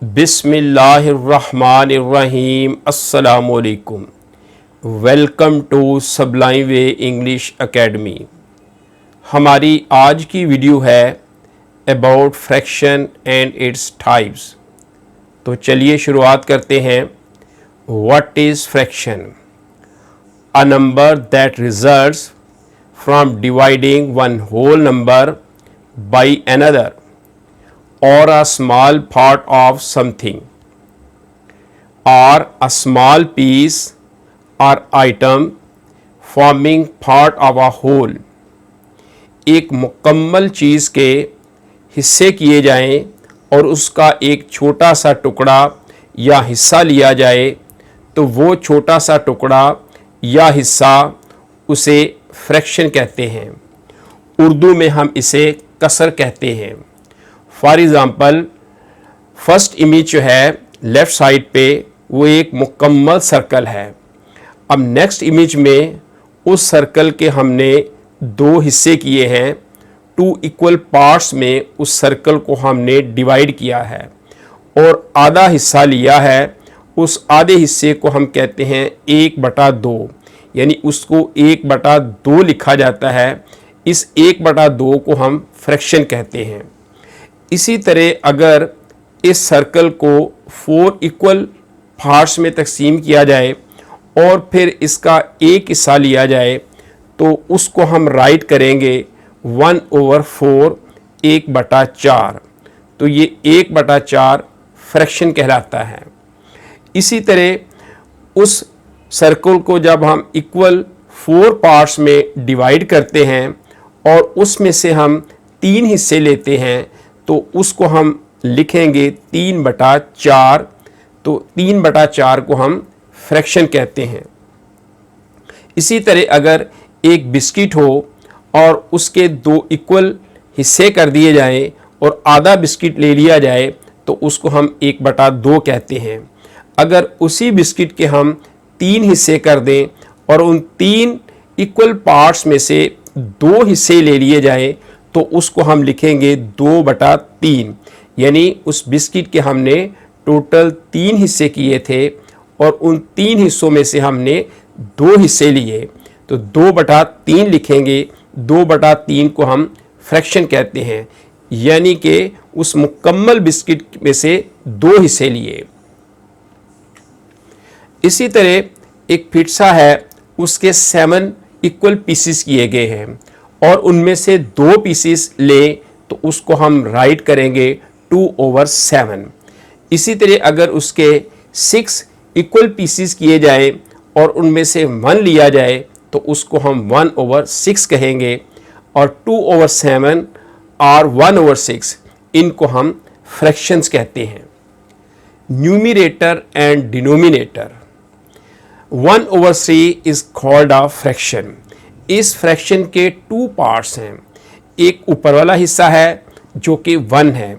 बिस्मिल्लाहिर्रहमानिर्रहीम। अस्सलामुअलैकुम। Welcome to sublime way English academy. हमारी आज की वीडियो है about fraction and its types. तो चलिए शुरुआत करते हैं। What is fraction? A number that results from dividing one whole number by another or a small part of something, or a small piece or item forming part of a whole। एक मुकम्मल चीज़ के हिस्से किए जाएं और उसका एक छोटा सा टुकड़ा या हिस्सा लिया जाए तो वो छोटा सा टुकड़ा या हिस्सा उसे फ्रैक्शन कहते हैं। उर्दू में हम इसे कसर कहते हैं। फॉर एग्ज़ाम्पल, फर्स्ट इमेज जो है लेफ़्ट साइड पे वो एक मुकम्मल सर्कल है। अब नेक्स्ट इमेज में उस सर्कल के हमने दो हिस्से किए हैं। टू इक्वल पार्ट्स में उस सर्कल को हमने डिवाइड किया है और आधा हिस्सा लिया है। उस आधे हिस्से को हम कहते हैं 1/2, यानी उसको 1/2 लिखा जाता है। इस 1/2 को हम फ्रैक्शन कहते हैं। इसी तरह अगर इस सर्कल को 4 इक्वल पार्ट्स में तकसीम किया जाए और फिर इसका एक हिस्सा लिया जाए तो उसको हम राइट करेंगे 1/4, 1/4। तो ये 1/4 फ्रैक्शन कहलाता है। इसी तरह उस सर्कल को जब हम इक्वल 4 पार्ट्स में डिवाइड करते हैं और उसमें से हम 3 हिस्से लेते हैं तो उसको हम लिखेंगे 3/4। तो 3/4 को हम फ्रैक्शन कहते हैं। इसी तरह अगर एक बिस्किट हो और उसके 2 इक्वल हिस्से कर दिए जाएं और आधा बिस्किट ले लिया जाए तो उसको हम 1/2 कहते हैं। अगर उसी बिस्किट के हम 3 हिस्से कर दें और उन 3 इक्वल पार्ट्स में से 2 हिस्से ले लिए जाएं तो उसको हम लिखेंगे 2/3, यानी उस बिस्किट के हमने टोटल 3 हिस्से किए थे और उन 3 हिस्सों में से हमने 2 हिस्से लिए तो 2/3 लिखेंगे। 2/3 को हम फ्रैक्शन कहते हैं, यानी कि उस मुकम्मल बिस्किट में से 2 हिस्से लिए। इसी तरह एक पिज़्ज़ा है, उसके 7 इक्वल पीसेस किए गए हैं और उनमें से 2 पीसेस लें तो उसको हम राइट करेंगे 2/7। इसी तरह अगर उसके 6 इक्वल पीसेस किए जाए और उनमें से 1 लिया जाए तो उसको हम 1/6 कहेंगे और 2/7 और 1/6 इनको हम फ्रैक्शंस कहते हैं। Numerator and denominator. 1/3 is called a fraction. इस फ्रैक्शन के 2 पार्ट्स हैं। एक ऊपर वाला हिस्सा है जो कि 1 है,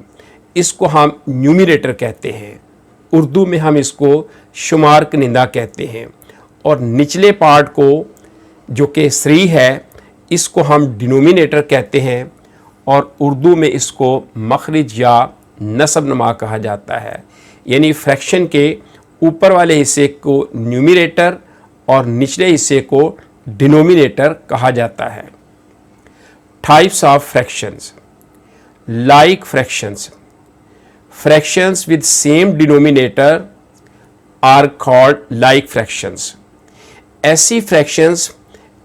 इसको हम न्यूमरेटर कहते हैं। उर्दू में हम इसको शुमार कनिंदा कहते हैं। और निचले पार्ट को जो कि 3 है इसको हम डिनोमिनेटर कहते हैं और उर्दू में इसको मखरिज या नसब नुमा कहा जाता है। यानी फ्रैक्शन के ऊपर वाले हिस्से को न्यूमरेटर और निचले हिस्से को डिनोमिनेटर कहा जाता है। Types of fractions. Like fractions. Fractions with same denominator are called like fractions. ऐसी फ्रैक्शंस,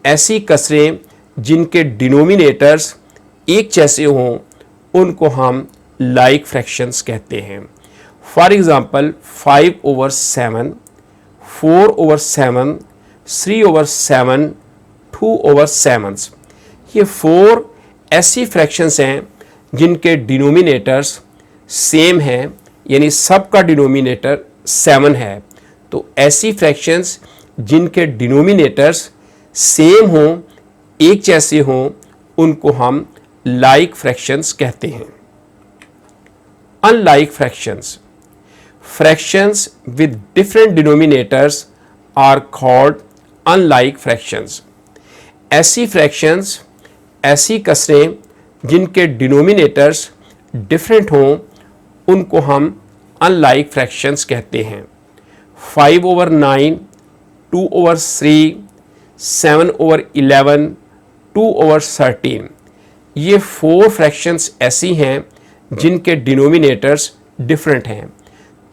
ऐसी कसरें जिनके डिनोमिनेटर्स एक जैसे हों उनको हम लाइक फ्रैक्शंस कहते हैं। For example 5/7, 4/7, 3/7, 2/7। ये 4 ऐसी फ्रैक्शंस हैं जिनके डिनोमिनेटर्स सेम हैं, यानी सब का डिनोमिनेटर 7 है। तो ऐसी फ्रैक्शंस जिनके डिनोमिनेटर्स सेम हों, एक जैसे हों, उनको हम लाइक फ्रैक्शंस कहते हैं। Unlike fractions. Fractions with different denominators are called unlike fractions. ऐसी फ्रैक्शंस, ऐसी कसरें जिनके डिनोमिनेटर्स डिफरेंट हों उनको हम अनलाइक फ्रैक्शंस कहते हैं। 5/9, 2/3, 7/11, 2/13, ये 4 फ्रैक्शंस ऐसी हैं जिनके डिनोमिनेटर्स डिफरेंट हैं।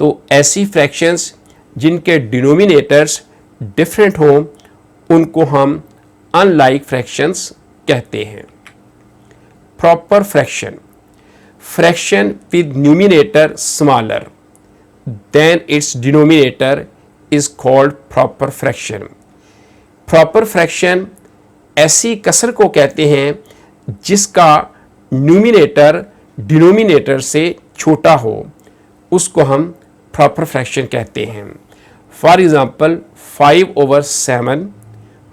तो ऐसी फ्रैक्शंस जिनके डिनोमिनेटर्स डिफरेंट हों उनको हम अनलाइक फ्रैक्शंस कहते हैं। Proper fraction, fraction with numerator smaller than it's denominator is called proper fraction. Proper fraction ऐसी कसर को कहते हैं जिसका न्यूमिनेटर डिनोमिनेटर से छोटा हो, उसको हम प्रॉपर फ्रैक्शन कहते हैं। फॉर एग्जांपल 5/7,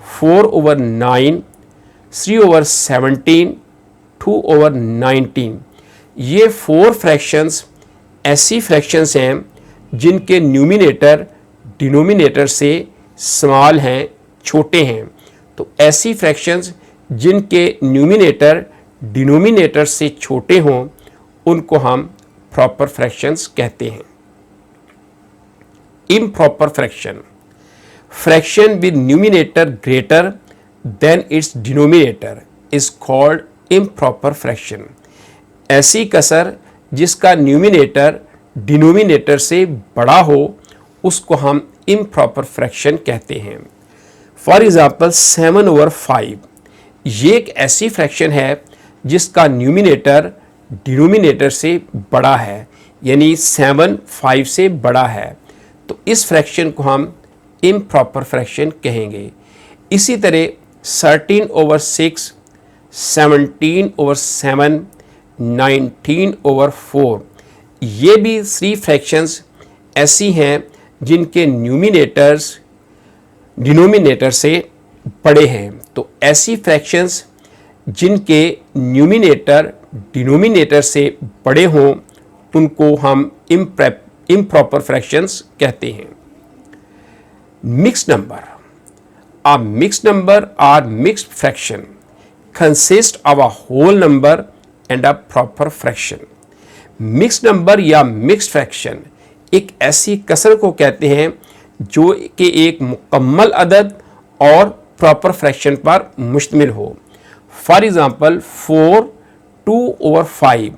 4/9, 3/17, 2/19, ये 4 फ्रैक्शंस ऐसी फ्रैक्शंस हैं जिनके न्यूमिनेटर डिनोमिनेटर से स्मॉल हैं, छोटे हैं। तो ऐसी फ्रैक्शंस जिनके न्यूमिनेटर डिनोमिनेटर से छोटे हों उनको हम प्रॉपर फ्रैक्शंस कहते हैं। Improper fraction, fraction with numerator greater than it's denominator is called improper fraction. ऐसी कसर जिसका न्यूमिनेटर डिनोमिनेटर से बड़ा हो उसको हम इम्प्रॉपर फ्रैक्शन कहते हैं। फॉर एग्जाम्पल 7/5, ये एक ऐसी फ्रैक्शन है जिसका न्यूमिनेटर डिनोमिनेटर से बड़ा है, यानी 7 5 से बड़ा है, तो इस फ्रैक्शन को हम इम्प्रॉपर फ्रैक्शन कहेंगे। इसी तरह 13/6, 17/7, 19/4, ये भी 3 फ्रैक्शंस ऐसी हैं जिनके न्यूमिनेटर्स डिनोमिनेटर से बड़े हैं। तो ऐसी फ्रैक्शंस जिनके न्यूमिनेटर डिनोमिनेटर से बड़े हों उनको हम इम्प्रॉपर फ्रैक्शंस कहते हैं। Mixed number, a mixed number or mixed fraction consists of a whole number and a proper fraction। Mixed number या मिक्स्ड फ्रैक्शन एक ऐसी कसर को कहते हैं जो कि एक मुकम्मल अदद और प्रॉपर फ्रैक्शन पर मुश्तमिल हो। फॉर एग्जांपल 4/2/5,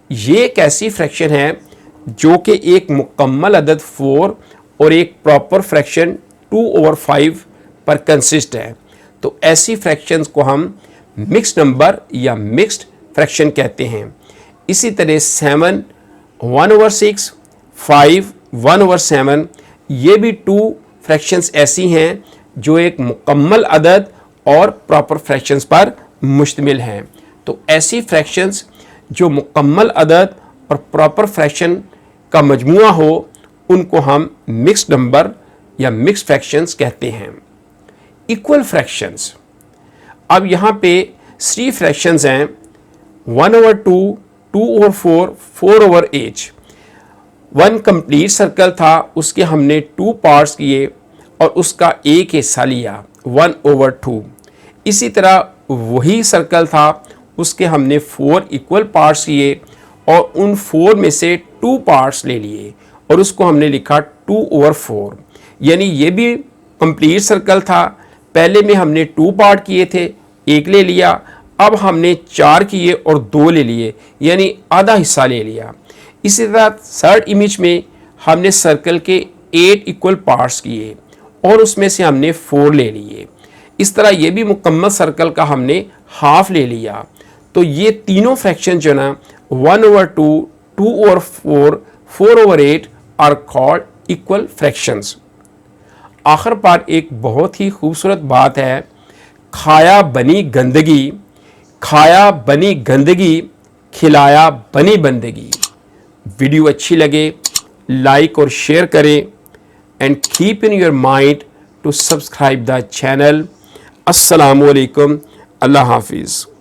ये एक ऐसी फ्रैक्शन है जो कि एक मुकम्मल अदद 4 और एक प्रॉपर फ्रैक्शन 2/5 पर कंसिस्ट है। तो ऐसी फ्रैक्शंस को हम मिक्स्ड नंबर या मिक्स्ड फ्रैक्शन कहते हैं। इसी तरह 7 1/6, 5 1/7, ये भी 2 फ्रैक्शंस ऐसी हैं जो एक मुकम्मल अदद और प्रॉपर फ्रैक्शंस पर मुश्तमिल हैं। तो ऐसी फ्रैक्शंस जो मुकम्मल अदद और प्रॉपर फ्रैक्शन का मजमूआ हो उनको हम मिक्स्ड नंबर या मिक्स्ड फ्रैक्शंस कहते हैं। इक्वल फ्रैक्शंस, अब यहाँ पे 3 फ्रैक्शंस हैं 1/2, 2/4, 4/8। 1 कंप्लीट सर्कल था, उसके हमने 2 पार्ट्स किए और उसका एक हिस्सा लिया 1/2। इसी तरह वही सर्कल था, उसके हमने 4 इक्वल पार्ट्स किए और उन 4 में से 2 पार्ट्स ले लिए और उसको हमने लिखा 2/4। यानी ये भी कंप्लीट सर्कल था, पहले में हमने 2 पार्ट किए थे, एक ले लिया, अब हमने 4 किए और 2 ले लिए, यानी आधा हिस्सा ले लिया। इसी तरह थर्ड इमेज में हमने सर्कल के 8 इक्वल पार्ट्स किए और उसमें से हमने 4 ले लिए। इस तरह ये भी मुकम्मल सर्कल का हमने हाफ ले लिया। तो ये तीनों फ्रैक्शन जो ना 1/2, 2/4, 4/8 आर कॉल्ड इक्वल फ्रैक्शंस। आखिर पर एक बहुत ही खूबसूरत बात है, खाया बनी गंदगी, खाया बनी गंदगी, खिलाया बनी बंदगी। वीडियो अच्छी लगे लाइक और शेयर करें and keep in your mind to subscribe the channel. अस्सलामु अलैकुम, अल्लाह हाफिज़।